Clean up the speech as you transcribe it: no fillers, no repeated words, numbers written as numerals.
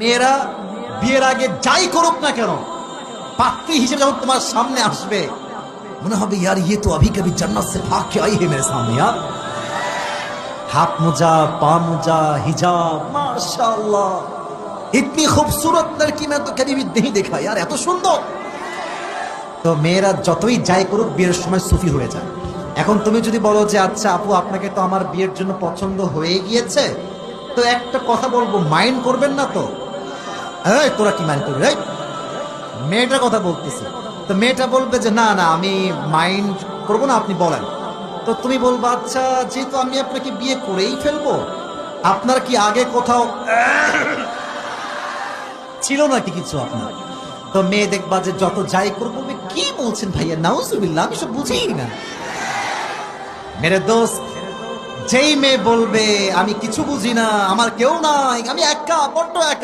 মেয়েরা বিয়ের আগে যাই করুক না কেন, পাত্রী হিসেবে যখন তোমার সামনে আসবে মনে হবে यार ये तो अभी कभी जन्नत से भाग के आई है मेरे सामने यार। हाथ मोजा, पा मोजा, हिजाब, माशाल्लाह इतनी खूबसूरत लड़की मैं तो कभी भी नहीं देखा यार, এত সুন্দর। তো মেয়েরা যতই যাই করুক বিয়ের সময় সুফি হয়ে যায়। এখন তুমি যদি বলো যে আচ্ছা আপু আপনাকে তো আমার বিয়ের জন্য পছন্দ হয়ে গিয়েছে, তো একটা কথা বলবো, মাইন্ড করবেন না তো? এই তোরা কি মাইন্ড করবি? মেয়েটার কথা বলতেছি। তো মেয়েটা বলবে যে না না আমি মাইন্ড করবো না, আপনি বলেন। তো তুমি বলবো আচ্ছা যেহেতু আমি আপনাকে বিয়ে করেই ফেলবো, আপনার কি আগে কোথাও ছিল নাকি কিছু আপনার? তো মেয়ে দেখবা যে যত যাই করবো কি বলছেন ভাইয়া, নাউজুবিল্লাহ আমি সব বুঝিই না। মেরে দোস্ত, যেই মেয়ে বলবে আমি কিছু বুঝি না, আমার কেউ নাই, আমি একা, বড্ড একা,